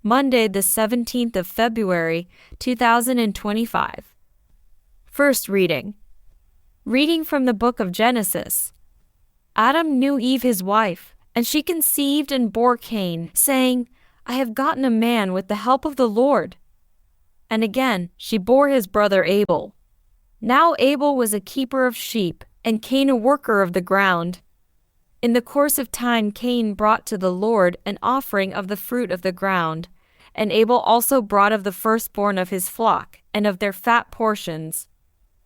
Monday, the 17th of February, 2025. First reading. Reading from the book of Genesis. Adam knew Eve his wife, and she conceived and bore Cain, saying, I have gotten a man with the help of the Lord. And again she bore his brother Abel. Now Abel was a keeper of sheep, and Cain a worker of the ground. In the course of time Cain brought to the Lord an offering of the fruit of the ground, and Abel also brought of the firstborn of his flock, and of their fat portions.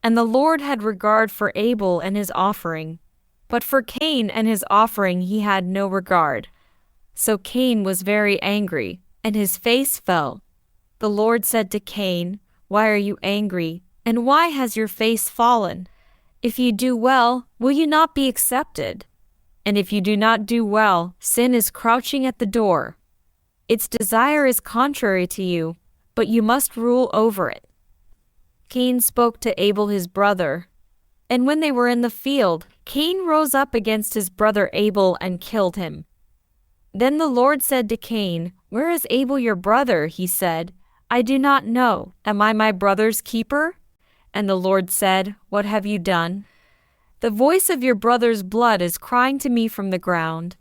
And the Lord had regard for Abel and his offering, but for Cain and his offering he had no regard. So Cain was very angry, and his face fell. The Lord said to Cain, Why are you angry, and why has your face fallen? If you do well, will you not be accepted? And if you do not do well, sin is crouching at the door. Its desire is contrary to you, but you must rule over it. Cain spoke to Abel his brother. And when they were in the field, Cain rose up against his brother Abel and killed him. Then the Lord said to Cain, Where is Abel your brother? He said, I do not know. Am I my brother's keeper? And the Lord said, What have you done? The voice of your brother's blood is crying to me from the ground.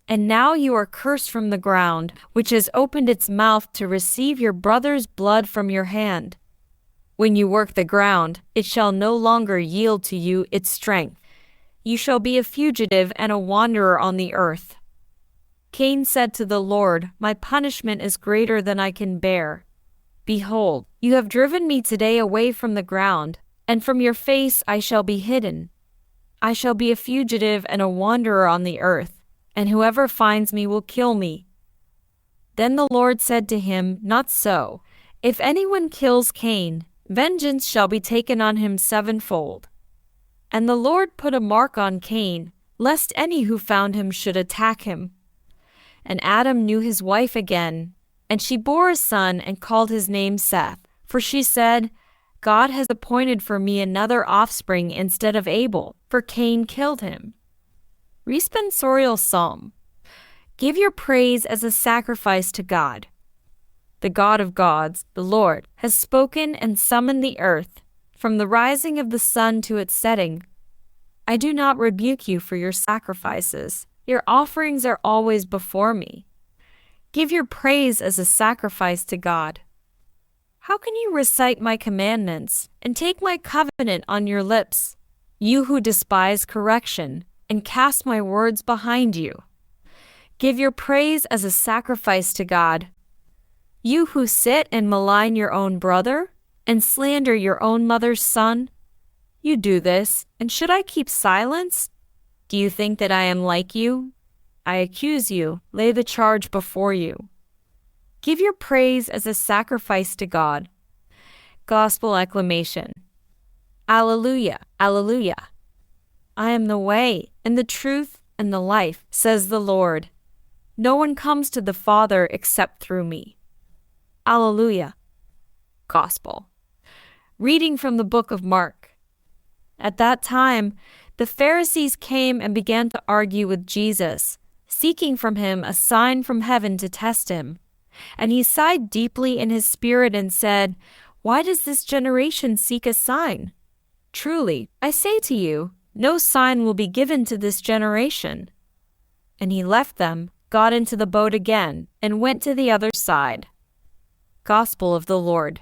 And now you are cursed from the ground, which has opened its mouth to receive your brother's blood from your hand. When you work the ground, it shall no longer yield to you its strength. You shall be a fugitive and a wanderer on the earth. Cain said to the Lord, My punishment is greater than I can bear. Behold, you have driven me today away from the ground, and from your face I shall be hidden. I shall be a fugitive and a wanderer on the earth, and whoever finds me will kill me. Then the Lord said to him, Not so. If anyone kills Cain, vengeance shall be taken on him sevenfold. And the Lord put a mark on Cain, lest any who found him should attack him. And Adam knew his wife again, and she bore a son and called his name Seth, for she said, God has appointed for me another offspring instead of Abel, for Cain killed him. Responsorial Psalm. Give your praise as a sacrifice to God. The God of gods, the Lord, has spoken and summoned the earth, from the rising of the sun to its setting. I do not rebuke you for your sacrifices. Your offerings are always before me. Give your praise as a sacrifice to God. How can you recite my commandments and take my covenant on your lips, you who despise correction and cast my words behind you? Give your praise as a sacrifice to God. You who sit and malign your own brother and slander your own mother's son, you do this, and should I keep silence? Do you think that I am like you? I accuse you, lay the charge before you. Give your praise as a sacrifice to God. Gospel acclamation. Alleluia, alleluia. I am the way, and the truth, and the life, says the Lord. No one comes to the Father except through me. Alleluia. Gospel. Reading from the book of Mark. At that time, the Pharisees came and began to argue with Jesus, seeking from him a sign from heaven to test him. And he sighed deeply in his spirit and said, Why does this generation seek a sign? Truly, I say to you, no sign will be given to this generation. And he left them, got into the boat again, and went to the other side. Gospel of the Lord.